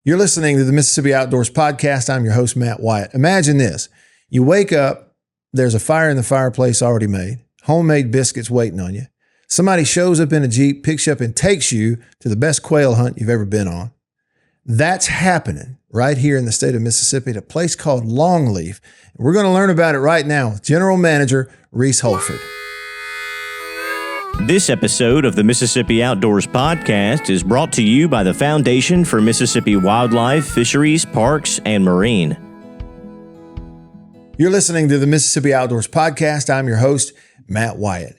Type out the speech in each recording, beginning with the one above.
You're listening to the Mississippi Outdoors Podcast. I'm your host, Matt Wyatt. Imagine this. You wake up, there's a fire in the fireplace already made, homemade biscuits waiting on you. Somebody shows up in a Jeep, picks you up, and takes you to the best quail hunt you've ever been on. That's happening right here in the state of Mississippi at a place called Longleaf. We're going to learn about it right now with General Manager Reece Holford. This episode of the Mississippi Outdoors Podcast is brought to you by the Foundation for Mississippi Wildlife, Fisheries, Parks, and Marine. You're listening to the Mississippi Outdoors Podcast. I'm your host, Matt Wyatt.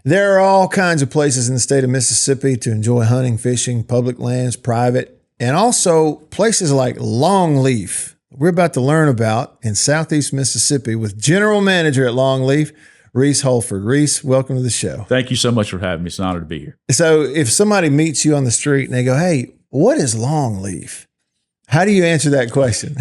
There are all kinds of places in the state of Mississippi to enjoy hunting, fishing, public lands, private, and also places like Longleaf. We're about to learn about in Southeast Mississippi with General Manager at Longleaf, Reece Holford. Reece, welcome to the show. Thank you so much for having me. It's an honor to be here. So if somebody meets you on the street and they go, hey, what is Longleaf? How do you answer that question?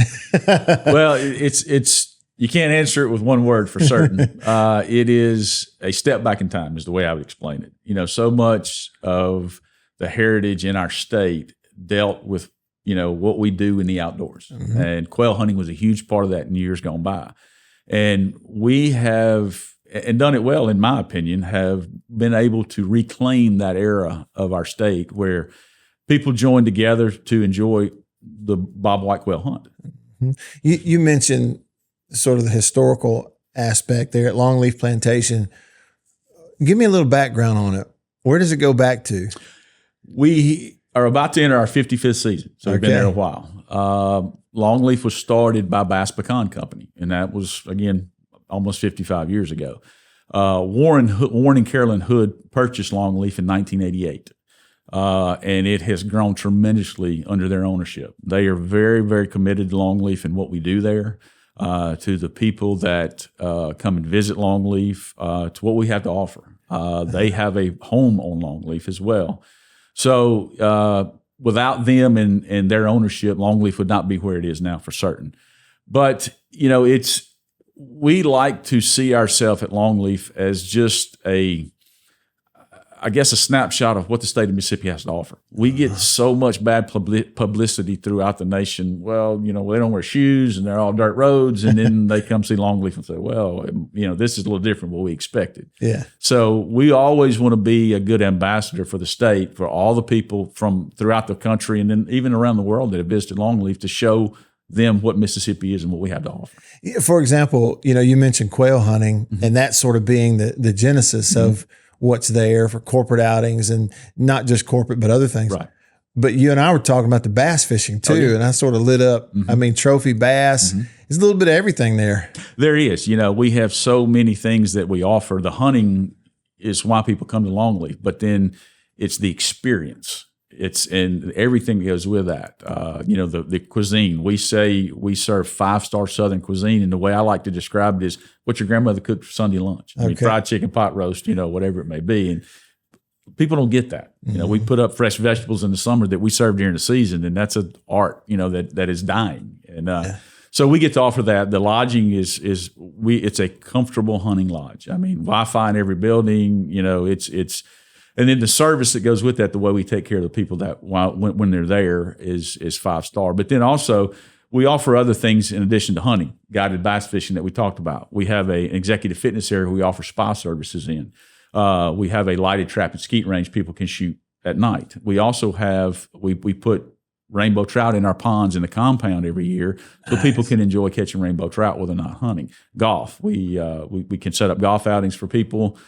Well, it's you can't answer it with one word for certain. It is a step back in time is the way I would explain it. You know, so much of the heritage in our state dealt with, you know, what we do in the outdoors. Mm-hmm. And quail hunting was a huge part of that in years gone by. And we have, and done it well, in my opinion, have been able to reclaim that era of our state where people join together to enjoy the bobwhite quail hunt. Mm-hmm. You mentioned sort of the historical aspect there at Longleaf Plantation. Give me a little background on it. Where does it go back to? We are about to enter our 55th season, so we've been there a while. Longleaf was started by Bass Pecan Company, and that was, again, almost 55 years ago. Warren and Carolyn Hood purchased Longleaf in 1988, and it has grown tremendously under their ownership. They are very, very committed to Longleaf and what we do there, to the people that come and visit Longleaf, to what we have to offer. They have a home on Longleaf as well. So without them and their ownership, Longleaf would not be where it is now for certain. But, you know, we like to see ourselves at Longleaf as just a snapshot of what the state of Mississippi has to offer. We get so much bad publicity throughout the nation. Well, you know, they don't wear shoes and they're all dirt roads. And then they come see Longleaf and say, well, you know, this is a little different than what we expected. Yeah. So we always want to be a good ambassador for the state, for all the people from throughout the country and then even around the world that have visited Longleaf to show them what Mississippi is and what we have to offer. For example, you know, you mentioned quail hunting, mm-hmm. and that sort of being the genesis mm-hmm. of what's there for corporate outings, and not just corporate, but other things. Right. But you and I were talking about the bass fishing too, and I sort of lit up. Mm-hmm. I mean, trophy bass. Mm-hmm. There's a little bit of everything there. There is. You know, we have so many things that we offer. The hunting is why people come to Longleaf, but then it's the experience. And everything that goes with that. You know, the cuisine. We say we serve 5-star Southern cuisine, and the way I like to describe it is what your grandmother cooked for Sunday lunch. I mean, fried chicken, pot roast, you know, whatever it may be. And people don't get that. Mm-hmm. You know, we put up fresh vegetables in the summer that we serve during the season, and that's an art, you know, that is dying. And so we get to offer that. The lodging it's a comfortable hunting lodge. I mean, Wi-Fi in every building. You know, it's. And then the service that goes with that, the way we take care of the people that when they're there is 5-star. But then also we offer other things in addition to hunting, guided bass fishing that we talked about. We have an executive fitness area we offer spa services in. We have a lighted trap and skeet range people can shoot at night. We also have, we put rainbow trout in our ponds in the compound every year so people can enjoy catching rainbow trout while they're not hunting. Golf, we can set up golf outings for people.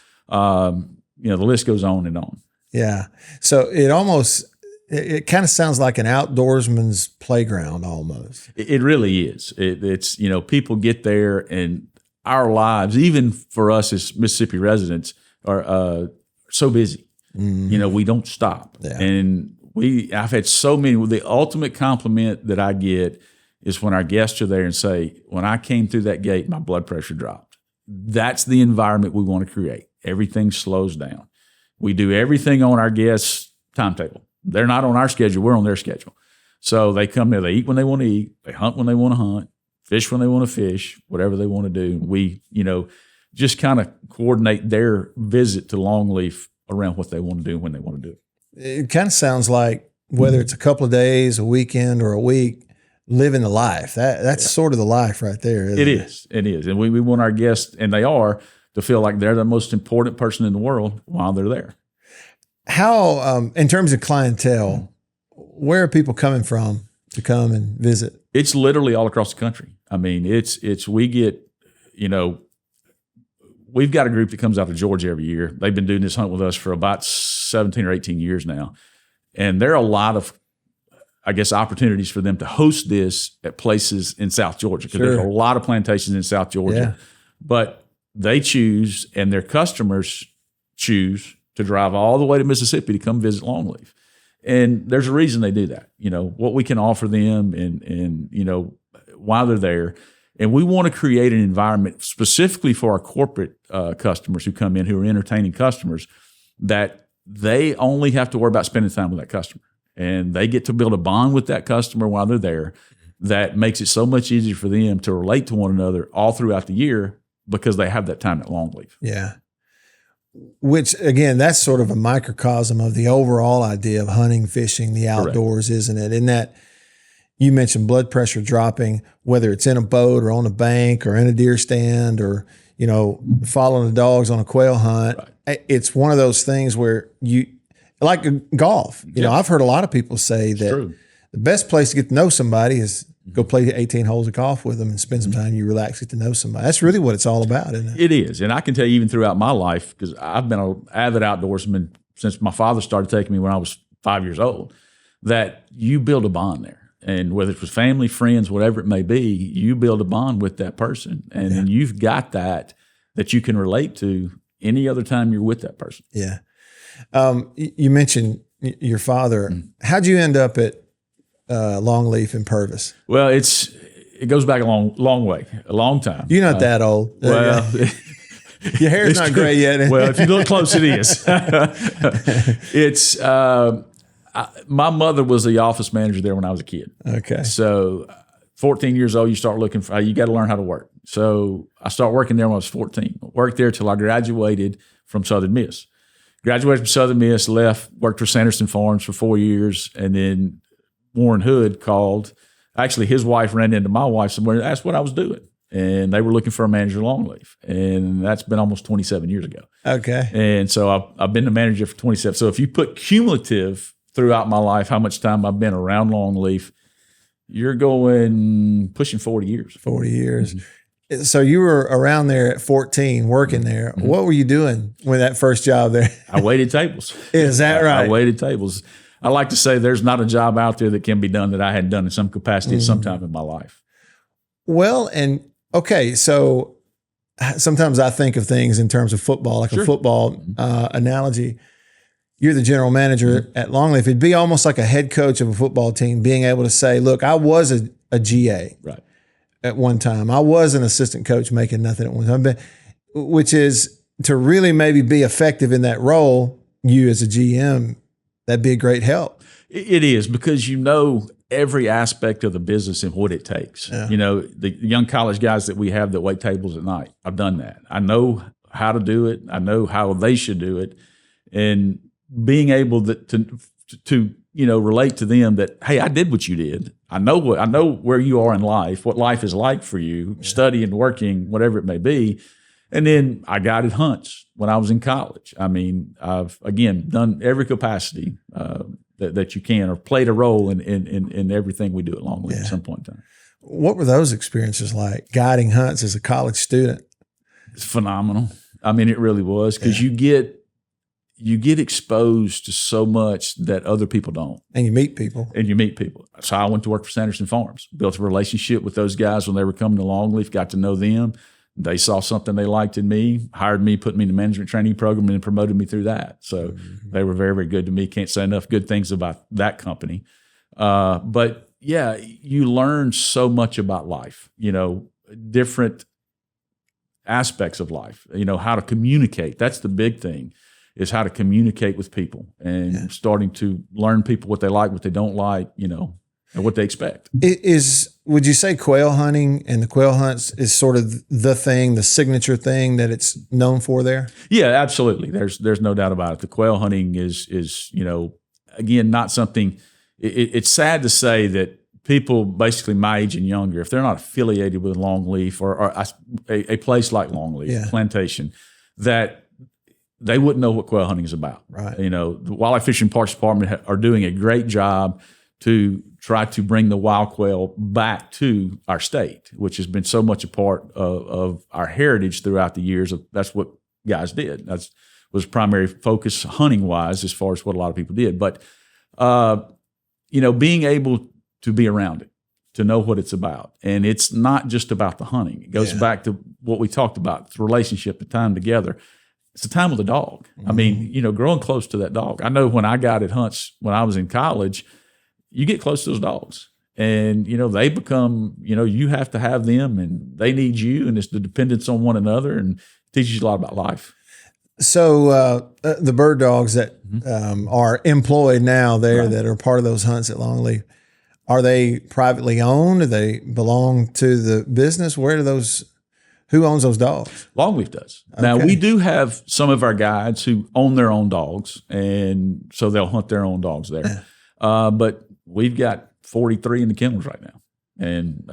You know, the list goes on and on. Yeah. So it kind of sounds like an outdoorsman's playground almost. It really is. It's, you know, people get there and our lives, even for us as Mississippi residents, are so busy. Mm-hmm. You know, we don't stop. Yeah. And I've had so many, the ultimate compliment that I get is when our guests are there and say, when I came through that gate, my blood pressure dropped. That's the environment we want to create. Everything slows down. We do everything on our guests' timetable. They're not on our schedule. We're on their schedule. So they come there. They eat when they want to eat. They hunt when they want to hunt. Fish when they want to fish. Whatever they want to do. We, you know, just kind of coordinate their visit to Longleaf around what they want to do when they want to do it. It kind of sounds like whether it's a couple of days, a weekend, or a week, living the life. That's sort of the life right there. It is. And we want our guests, and they are, to feel like they're the most important person in the world while they're there. How, in terms of clientele, where are people coming from to come and visit? It's literally all across the country. I mean, we get, we've got a group that comes out of Georgia every year. They've been doing this hunt with us for about 17 or 18 years now. And there are a lot of, I guess, opportunities for them to host this at places in South Georgia, because there's a lot of plantations in South Georgia. But they choose, and their customers choose, to drive all the way to Mississippi to come visit Longleaf. And there's a reason they do that, what we can offer them and while they're there. And we want to create an environment specifically for our corporate customers who come in, who are entertaining customers, that they only have to worry about spending time with that customer. And they get to build a bond with that customer while they're there that makes it so much easier for them to relate to one another all throughout the year, because they have that time at Longleaf. Yeah. Which, again, that's sort of a microcosm of the overall idea of hunting, fishing, the outdoors, correct, isn't it? In that you mentioned blood pressure dropping, whether it's in a boat or on a bank or in a deer stand or, following the dogs on a quail hunt. Right. It's one of those things where like golf. I've heard a lot of people say that the best place to get to know somebody is go play 18 holes of golf with them and spend some time. You relax, get to know somebody. That's really what it's all about, isn't it? It is. And I can tell you, even throughout my life, because I've been an avid outdoorsman since my father started taking me when I was 5 years old, that you build a bond there. And whether it's with family, friends, whatever it may be, you build a bond with that person. And then you've got that you can relate to any other time you're with that person. Yeah. You mentioned your father. How'd you end up at Longleaf and Purvis? Well, it goes back a long way, a long time. You're not that old. Well, your hair's not gray yet. Well, if you look close, it is. It's my mother was the office manager there when I was a kid. Okay. So 14 years old, you start looking for, you got to learn how to work. So I started working there when I was 14. Worked there till I graduated from Southern Miss. Graduated from Southern Miss, left, worked for Sanderson Farms for 4 years, and then Warren Hood called. Actually, his wife ran into my wife somewhere and asked what I was doing. And they were looking for a manager at Longleaf. And that's been almost 27 years ago. Okay. And so I've been the manager for 27. So if you put cumulative throughout my life, how much time I've been around Longleaf, you're going pushing 40 years. 40 years. Mm-hmm. So you were around there at 14 working there. Mm-hmm. What were you doing with that first job there? I waited tables. Is that right? I waited tables. I like to say there's not a job out there that can be done that I hadn't done in some capacity at some time in my life. Well, and okay, so sometimes I think of things in terms of football, like a football analogy. You're the general manager at Longleaf. It'd be almost like a head coach of a football team being able to say, look, I was a GA at one time. I was an assistant coach making nothing at one time, which is to really maybe be effective in that role, you as a GM, that'd be a great help. It is, because every aspect of the business and what it takes. Yeah. The young college guys that we have that wait tables at night, I've done that. I know how to do it. I know how they should do it. And being able to relate to them that, hey, I did what you did. I know where you are in life, what life is like for you, studying, working, whatever it may be. And then I guided hunts when I was in college. I mean, I've, again, done every capacity that you can, or played a role in everything we do at Longleaf at some point in time. What were those experiences like, guiding hunts as a college student? It's phenomenal. I mean, it really was, because you get exposed to so much that other people don't. And you meet people. So I went to work for Sanderson Farms, built a relationship with those guys when they were coming to Longleaf, got to know them. They saw something they liked in me, hired me, put me in the management training program, and then promoted me through that. So they were very, very good to me. Can't say enough good things about that company. But yeah, you learn so much about life, different aspects of life, how to communicate. That's the big thing, is how to communicate with people, and starting to learn people, what they like, what they don't like, and what they expect. Would you say quail hunting and the quail hunts is sort of the signature thing that it's known for there? Yeah, absolutely. There's no doubt about it. The quail hunting is again, not something it's sad to say that people basically my age and younger, if they're not affiliated with Longleaf or a place like Longleaf Plantation, that they wouldn't know what quail hunting is about. Right. The Wildlife Fishing Parks Department are doing a great job to try to bring the wild quail back to our state, which has been so much a part of our heritage throughout the years. That's what guys did. That was primary focus hunting-wise as far as what a lot of people did. But, being able to be around it, to know what it's about. And it's not just about the hunting. It goes back to what we talked about, the relationship, the time together. It's the time with the dog. I mean, growing close to that dog. I know when I got at hunts when I was in college, you get close to those dogs. And, they become, you have to have them and they need you. And it's the dependence on one another and teaches you a lot about life. So the bird dogs that are employed now there that are part of those hunts at Longleaf, are they privately owned? Do they belong to the business? Who owns those dogs? Longleaf does. Okay. Now, we do have some of our guides who own their own dogs, and so they'll hunt their own dogs there. But we've got 43 in the kennels right now. And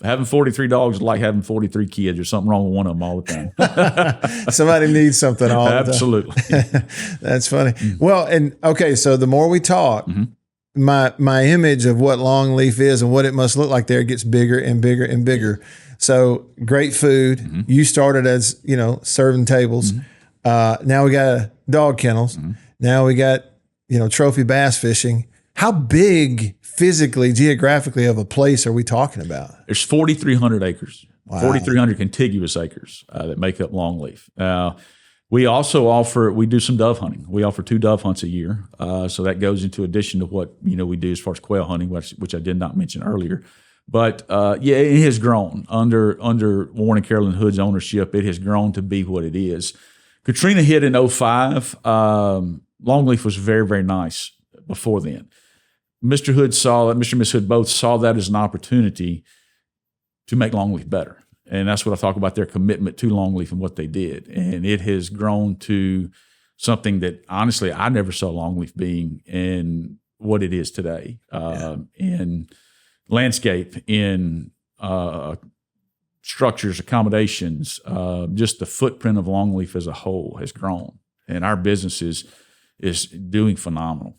having 43 dogs is like having 43 kids. There's something wrong with one of them all the time. Somebody needs something all the time. Absolutely. That's funny. Well, and okay, so the more we talk, my image of what Longleaf is and what it must look like there gets bigger and bigger and bigger. So great food. You started as, serving tables. Now we got dog kennels. Now we got, trophy bass fishing. How big physically, geographically of a place are we talking about? There's 4,300 acres, Wow. 4,300 contiguous acres that make up Longleaf. We also we do some dove hunting. We offer 2 dove hunts a year. So that goes into addition to what, we do as far as quail hunting, which I did not mention earlier. But it has grown under Warren and Carolyn Hood's ownership. It has grown to be what it is. Katrina hit in 2005. Longleaf was very, very nice before then. Mr. Hood saw that, Mr. and Miss Hood both saw that as an opportunity to make Longleaf better. And that's what I talk about, their commitment to Longleaf and what they did. And it has grown to something that, honestly, I never saw Longleaf being in what it is today. In landscape, in structures, accommodations, just the footprint of Longleaf as a whole has grown. And our business is doing phenomenal.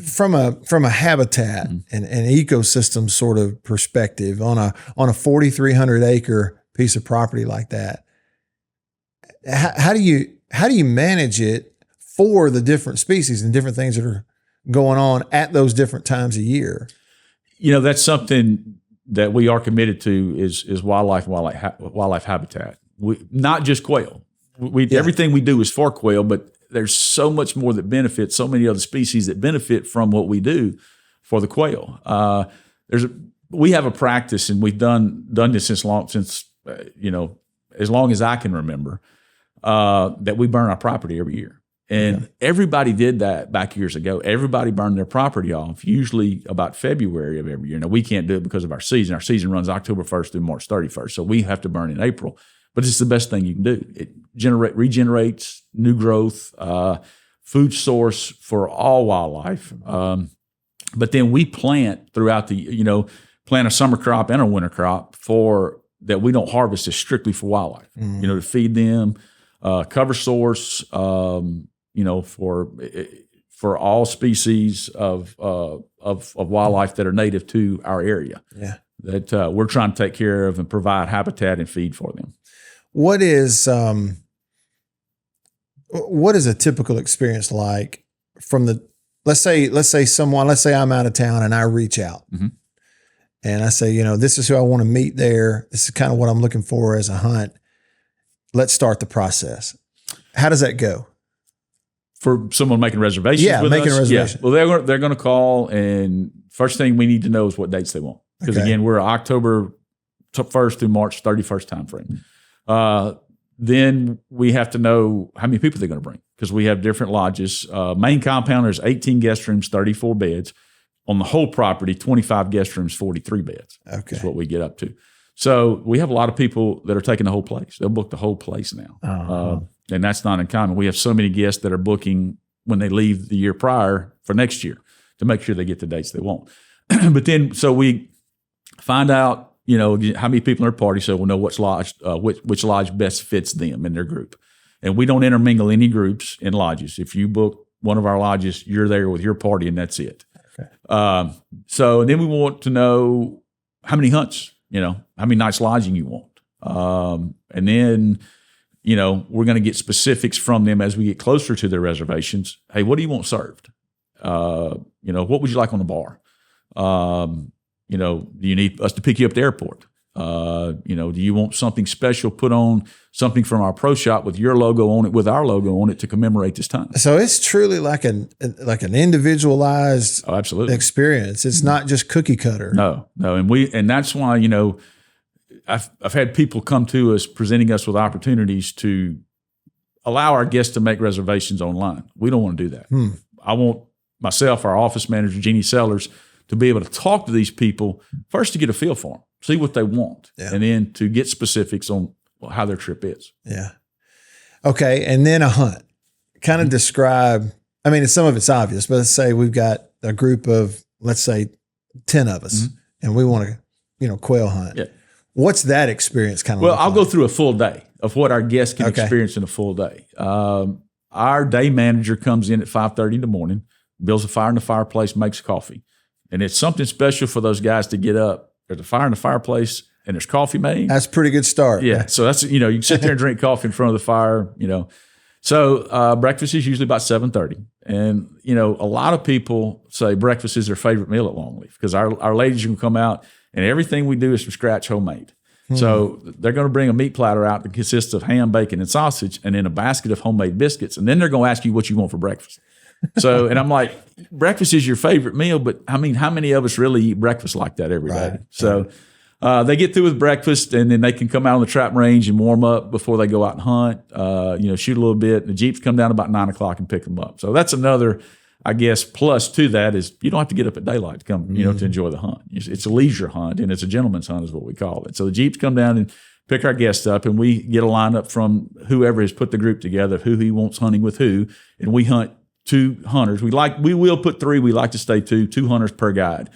From a habitat and ecosystem sort of perspective on a 4,300 acre piece of property like that, how do you manage it for the different species and different things that are going on at those different times of year? That's something that we are committed to is wildlife habitat. Not just quail. Everything we do is for quail, but there's so much more that benefits, so many other species that benefit from what we do for the quail. We have a practice, and we've done this since as long as I can remember, that we burn our property every year. And everybody did that back years ago. Everybody burned their property off, usually about February of every year. Now, we can't do it because of our season. Our season runs October 1st through March 31st, so we have to burn in April. But it's the best thing you can do. It regenerates new growth, food source for all wildlife. But then we plant throughout plant a summer crop and a winter crop that we don't harvest is strictly for wildlife. To feed them, cover source. For all species of wildlife that are native to our area. That we're trying to take care of and provide habitat and feed for them. What is a typical experience like from let's say I'm out of town and I reach out and I say, this is who I want to meet there. This is kind of what I'm looking for as a hunt. Let's start the process. How does that go? For someone making reservations with us? Making a reservation. Yeah. Well, they're going to call, and first thing we need to know is what dates they want. Because again, we're October 1st through March 31st time frame. Then we have to know how many people they're going to bring, because we have different lodges. Main compound, there's 18 guest rooms, 34 beds. On the whole property, 25 guest rooms, 43 beds. Is what we get up to. So we have a lot of people that are taking the whole place. They'll book the whole place now. And that's not uncommon. We have so many guests that are booking when they leave the year prior for next year to make sure they get the dates they want. But then, so we find out, how many people in their party, so we'll know which lodge best fits them in their group. And we don't intermingle any groups in lodges. If you book one of our lodges, you're there with your party, and that's it. Okay. So then we want to know how many hunts, how many nights lodging you want. And then, we're going to get specifics from them as we get closer to their reservations. Hey, what do you want served? What would you like on the bar? Do you need us to pick you up at the airport? Do you want something special put on, something from our pro shop with your logo on it, with our logo on it to commemorate this time? So it's truly like an individualized absolutely. Experience. It's not just cookie cutter. No. And that's why, I've had people come to us presenting us with opportunities to allow our guests to make reservations online. We don't want to do that. I want myself, our office manager, Jeannie Sellers, to be able to talk to these people first to get a feel for them, see what they want, and then to get specifics on how their trip is. Yeah. Okay. And then a hunt. Kind of describe, some of it's obvious, but let's say we've got a group of, 10 of us, and we want to, quail hunt. Yeah. What's that experience kind of Well, I'll go through a full day of what our guests can experience in a full day. Our day manager comes in at 5:30 in the morning, builds a fire in the fireplace, makes coffee. And it's something special for those guys to get up. There's a fire in the fireplace and there's coffee made. That's a pretty good start. Yeah. So that's, you can sit there and drink coffee in front of the fire, So breakfast is usually about 7:30. And, a lot of people say breakfast is their favorite meal at Longleaf because our ladies can come out and everything we do is from scratch, homemade. So they're going to bring a meat platter out that consists of ham, bacon, and sausage, and then a basket of homemade biscuits. And then they're going to ask you what you want for breakfast. So, and I'm like, breakfast is your favorite meal, but how many of us really eat breakfast like that every day? So they get through with breakfast, and then they can come out on the trap range and warm up before they go out and hunt, shoot a little bit. The Jeeps come down about 9 o'clock and pick them up. So that's another, I guess, plus to that is you don't have to get up at daylight to come, to enjoy the hunt. It's a leisure hunt, and it's a gentleman's hunt is what we call it. So the Jeeps come down and pick our guests up, and we get a lineup from whoever has put the group together, who he wants hunting with who, and we hunt 2 hunters. We will put 3. We like to stay 2 hunters per guide.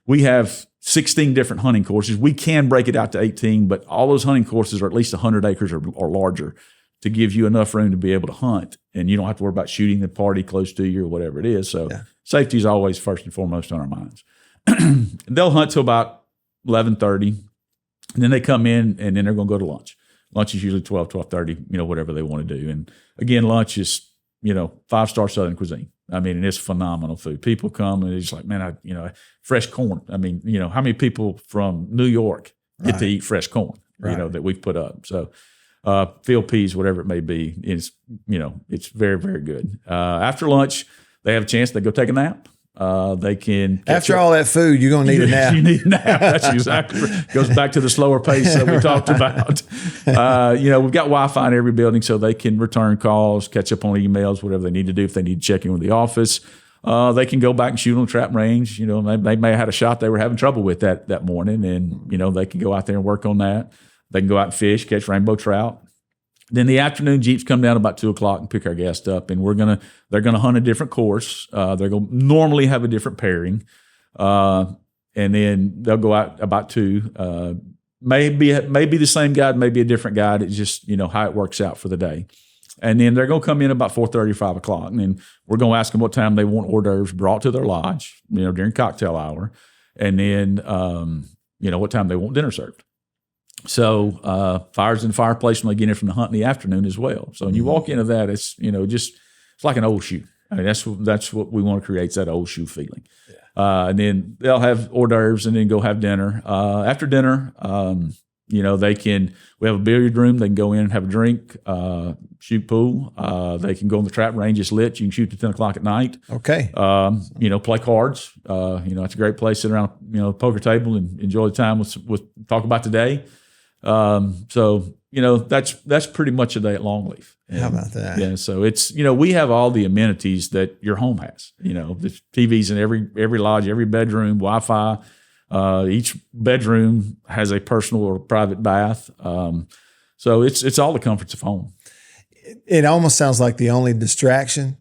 We have 16 different hunting courses. We can break it out to 18, but all those hunting courses are at least 100 acres or larger to give you enough room to be able to hunt. And you don't have to worry about shooting the party close to you or whatever it is. So safety is always first and foremost on our minds. They'll hunt till about 11:30. And then they come in, and then they're going to go to lunch. Lunch is usually 12:30, whatever they want to do. And again, lunch is 5-star Southern cuisine. And it's phenomenal food. People come and they're just like, man, fresh corn. how many people from New York get to eat fresh corn, that we've put up. So, field peas, whatever it may be, it's very, very good. After lunch, they have a chance to go take a nap. They can after all that food, you're gonna need a nap. You need a nap. That's exactly goes back to the slower pace that we talked about. We've got Wi-Fi in every building, so they can return calls, catch up on emails, whatever they need to do. If they need to check in with the office, they can go back and shoot on the trap range. They may have had a shot they were having trouble with that morning, and they can go out there and work on that. They can go out and fish, catch rainbow trout. Then the afternoon Jeeps come down about 2 o'clock and pick our guests up, and they're gonna hunt a different course. They're gonna normally have a different pairing, and then they'll go out about 2. Maybe the same guide, maybe a different guide. It's just how it works out for the day. And then they're gonna come in about 4:30, 5 o'clock, and then we're gonna ask them what time they want hors d'oeuvres brought to their lodge, during cocktail hour, and then what time they want dinner served. So fires in the fireplace when they get in from the hunt in the afternoon as well. So when you walk into that, it's it's like an old shoe. That's what we want to create, is that old shoe feeling. Yeah. And then they'll have hors d'oeuvres and then go have dinner. After dinner, we have a billiard room. They can go in and have a drink, shoot pool. They can go on the trap range. It's lit. You can shoot to 10 o'clock at night. Okay. Play cards. It's a great place. Sit around, a poker table and enjoy the time with talk about the day. That's pretty much a day at Longleaf. How about that? Yeah. So it's, we have all the amenities that your home has, the TVs in every lodge, every bedroom, Wi-Fi. Each bedroom has a personal or private bath. So it's all the comforts of home. It almost sounds like the only distraction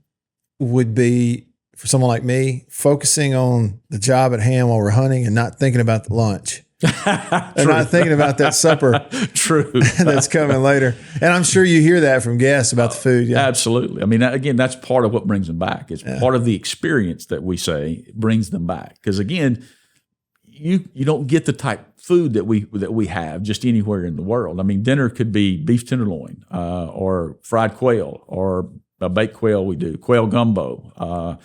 would be for someone like me, focusing on the job at hand while we're hunting and not thinking about the lunch. And not thinking about that supper True. that's coming later. And I'm sure you hear that from guests about the food. Yeah. Absolutely. I mean, again, that's part of what brings them back. It's part of the experience that we say brings them back. Because again, you don't get the type of food that we have just anywhere in the world. I mean, dinner could be beef tenderloin or fried quail or a baked quail. We do quail gumbo.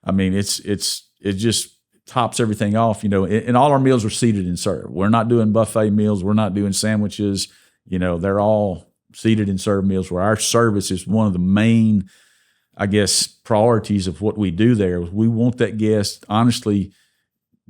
I mean, it just tops everything off, and all our meals are seated and served. We're not doing buffet meals. We're not doing sandwiches. They're all seated and served meals where our service is one of the main, I guess, priorities of what we do there. We want that guest, honestly,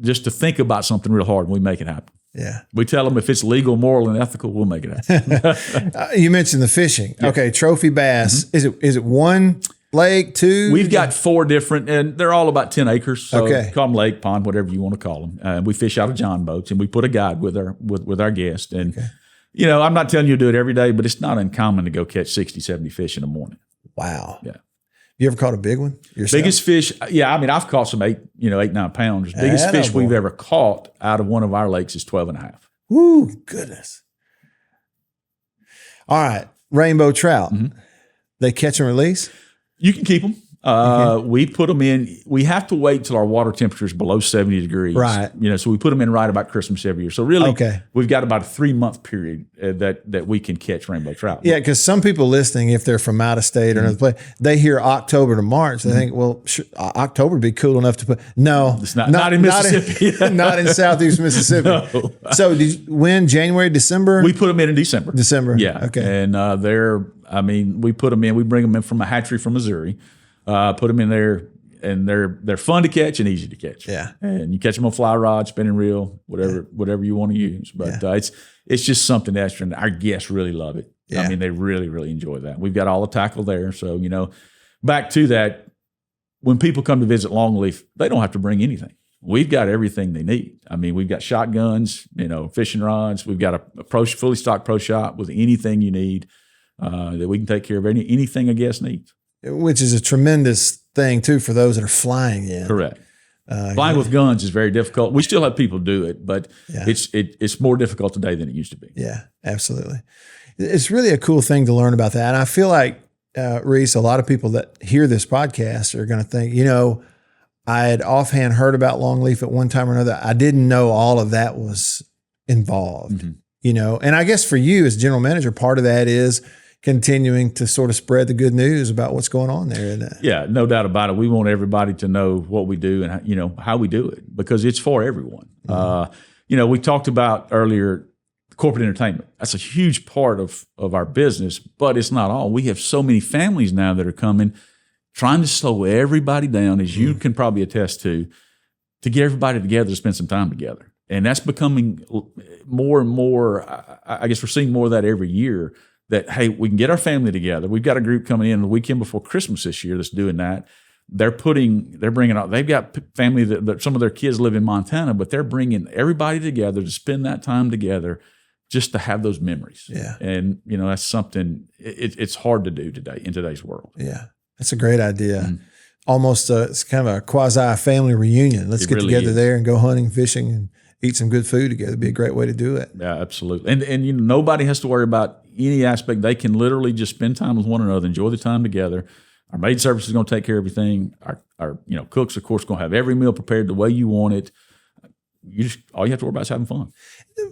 just to think about something real hard and we make it happen. Yeah. We tell them if it's legal, moral, and ethical, we'll make it happen. You mentioned the fishing. Yeah. Okay. Trophy bass. Mm-hmm. Is it one lake, two? We've got 4 different, and they're all about 10 acres. So okay. Call them lake, pond, whatever you want to call them. We fish out of John boats, and we put a guide with our guest. And, I'm not telling you to do it every day, but it's not uncommon to go catch 60, 70 fish in the morning. Wow. Yeah. You ever caught a big one yourself? Biggest fish, yeah. I mean, I've caught some 8, 9 pounders. Biggest fish we've ever caught out of one of our lakes is 12.5. Woo, goodness. All right. Rainbow trout. Mm-hmm. They catch and release? You can keep them. We put them in. We have to wait till our water temperature is below 70 degrees. Right. So we put them in right about Christmas every year. So really, we've got about a 3-month period that we can catch rainbow trout. Yeah, because some people listening, if they're from out of state or another place, they hear October to March. They think, well, October would be cool enough to put. No, it's not in Mississippi. Not in Southeast Mississippi. No. So when January, December? We put them in December. Yeah. Okay. And we put them in. We bring them in from a hatchery from Missouri. Put them in there, and they're fun to catch and easy to catch. Yeah, and you catch them on fly rod, spinning reel, whatever you want to use. But it's just something extra, and our guests really love it. Yeah. I mean, they really, really enjoy that. We've got all the tackle there, so back to that. When people come to visit Longleaf, they don't have to bring anything. We've got everything they need. I mean, we've got shotguns, fishing rods. We've got a fully stocked pro shop with anything you need that we can take care of anything a guest needs. Which is a tremendous thing, too, for those that are flying in. Correct. Flying with guns is very difficult. We still have people do it, but it's more difficult today than it used to be. Yeah, absolutely. It's really a cool thing to learn about that. And I feel like, Reece, a lot of people that hear this podcast are going to think, I had offhand heard about Longleaf at one time or another. I didn't know all of that was involved, And I guess for you as general manager, part of that is continuing to sort of spread the good news about what's going on there. Yeah, no doubt about it. We want everybody to know what we do and how we do it, because it's for everyone. Mm-hmm. We talked about earlier corporate entertainment. That's a huge part of our business, but it's not all. We have so many families now that are coming, trying to slow everybody down, as you can probably attest to get everybody together to spend some time together. And that's becoming more and more. I guess we're seeing more of that every year. That, hey, we can get our family together. We've got a group coming in the weekend before Christmas this year that's doing that. They're bringing out, they've got family that some of their kids live in Montana, but they're bringing everybody together to spend that time together just to have those memories. Yeah. And, that's something, it's hard to do today in today's world. Yeah. That's a great idea. Mm-hmm. Almost it's kind of a quasi family reunion. Let's get really together there and go hunting, fishing, and eat some good food together. It'd be a great way to do it. Yeah, absolutely. And nobody has to worry about any aspect. They can literally just spend time with one another, enjoy the time together. Our maid service is going to take care of everything. Our cooks, of course, going to have every meal prepared the way you want it. All you have to worry about is having fun.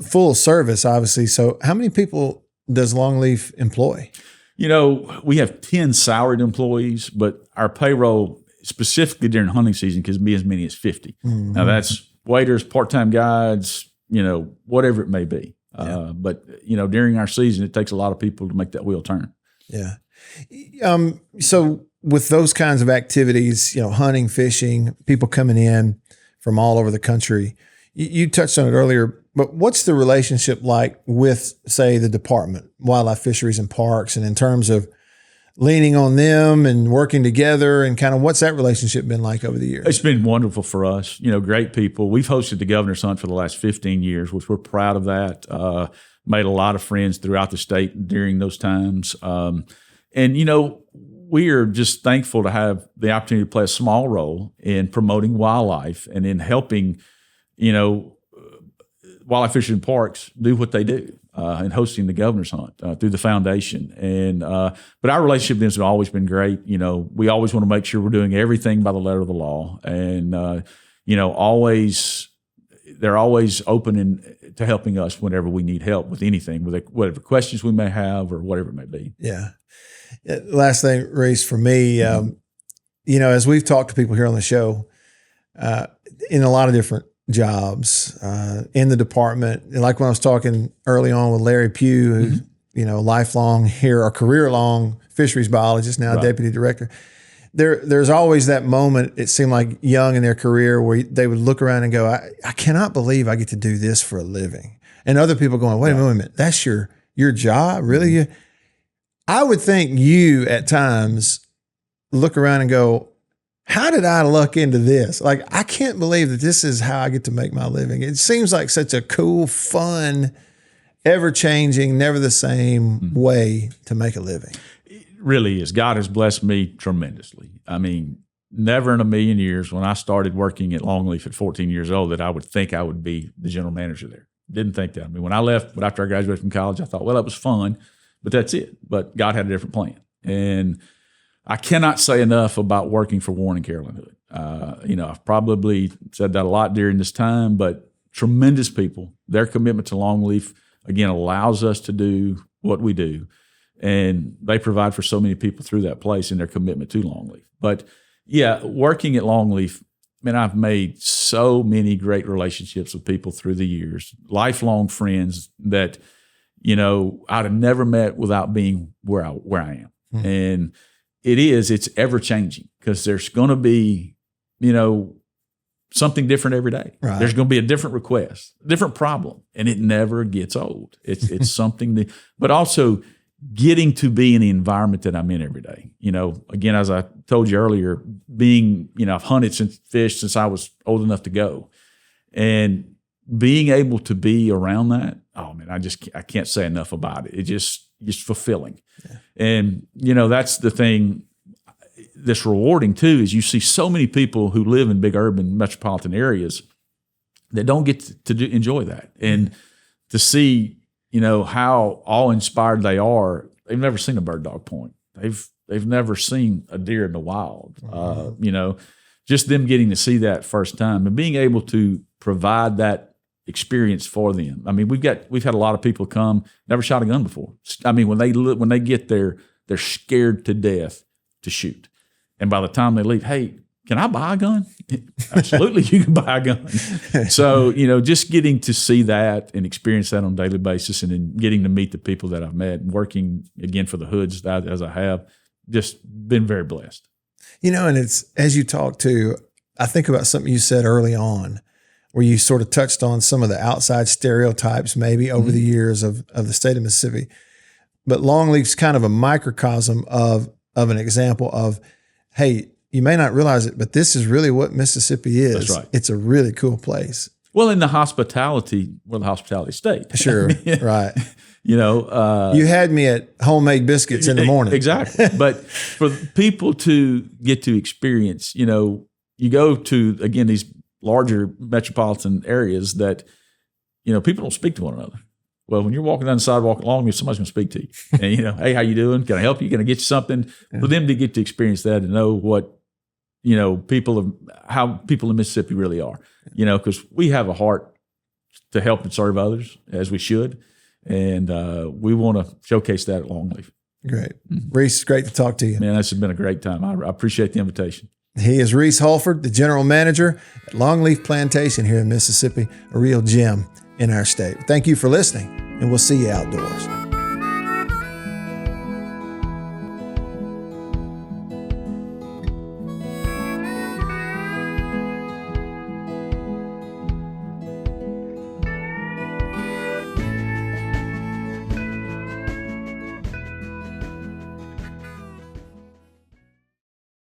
Full service, obviously. So how many people does Longleaf employ? We have 10 salaried employees, but our payroll specifically during hunting season can be as many as 50. Mm-hmm. Now that's waiters, part-time guides, whatever it may be. But during our season, it takes a lot of people to make that wheel turn. Yeah. So with those kinds of activities, hunting, fishing, people coming in from all over the country, you touched on it earlier, but what's the relationship like with, say, the department, Wildlife, Fisheries, and Parks, and in terms of leaning on them and working together, and kind of what's that relationship been like over the years? It's been wonderful for us. Great people. We've hosted the Governor's Hunt for the last 15 years, which we're proud of that. Made a lot of friends throughout the state during those times. And we are just thankful to have the opportunity to play a small role in promoting wildlife and in helping, wildlife fisheries and parks do what they do, and hosting the governor's hunt through the foundation. And but our relationship with them has always been great. We always want to make sure we're doing everything by the letter of the law, and they're always open to helping us whenever we need help with anything, with whatever questions we may have or whatever it may be. Yeah. Last thing, Reece, for me, as we've talked to people here on the show, in a lot of different jobs, in the department, and like when I was talking early on with Larry Pugh, who's, lifelong here, or career-long fisheries biologist, now deputy director, there's always that moment, it seemed like young in their career, where they would look around and go, I cannot believe I get to do this for a living. And other people going, wait a minute, that's your job? Really? I would think you at times look around and go, how did I luck into this? Like, I can't believe that this is how I get to make my living. It seems like such a cool, fun, ever-changing, never the same way to make a living. It really is. God has blessed me tremendously. I mean, never in a million years when I started working at Longleaf at 14 years old that I would think I would be the general manager there. Didn't think that. I mean, when I left, after I graduated from college, I thought, well, that was fun, but that's it. But God had a different plan. And I cannot say enough about working for Warren and Carolyn Hood. I've probably said that a lot during this time, but tremendous people. Their commitment to Longleaf, again, allows us to do what we do. And they provide for so many people through that place in their commitment to Longleaf. But yeah, working at Longleaf, I've made so many great relationships with people through the years, lifelong friends that, I'd have never met without being where I am. Mm-hmm. And it's ever changing because there's going to be, something different every day. Right. There's going to be a different request, a different problem, and it never gets old. It's something that, but also getting to be in the environment that I'm in every day. Again, as I told you earlier, being, I've hunted since fished since I was old enough to go, and being able to be around that, I can't say enough about it. It's just fulfilling. Yeah. And, that's the thing that's rewarding too, is you see so many people who live in big urban metropolitan areas that don't get to enjoy that. And to see, how awe-inspired they are. They've never seen a bird dog point. They've never seen a deer in the wild. Just them getting to see that first time and being able to provide that experience for them. We've had a lot of people come, never shot a gun before. When they get there, they're scared to death to shoot. And by the time they leave, hey, can I buy a gun? Absolutely, you can buy a gun. So, just getting to see that and experience that on a daily basis, and then getting to meet the people that I've met and working again for the Hoods as I have, just been very blessed. And it's, as you talk to, I think about something you said early on, where you sort of touched on some of the outside stereotypes maybe over the years of the state of Mississippi. But Longleaf's kind of a microcosm of an example of, hey, you may not realize it, but this is really what Mississippi is. That's right. It's a really cool place. Well, in the hospitality, we're the hospitality state. Sure, right. You had me at homemade biscuits in the morning. Exactly. But for people to get to experience, you go to, again, these larger metropolitan areas that, people don't speak to one another. Well, when you're walking down the sidewalk along, somebody's going to speak to you. And, hey, how you doing? Can I help you? Can I get you something? Yeah. For them to get to experience that and know what, how people in Mississippi really are, because we have a heart to help and serve others, as we should. And we want to showcase that at Longleaf. Great. Reece, it's great to talk to you. Man, this has been a great time. I appreciate the invitation. He is Reece Holford, the general manager at Longleaf Plantation here in Mississippi, a real gem in our state. Thank you for listening, and we'll see you outdoors.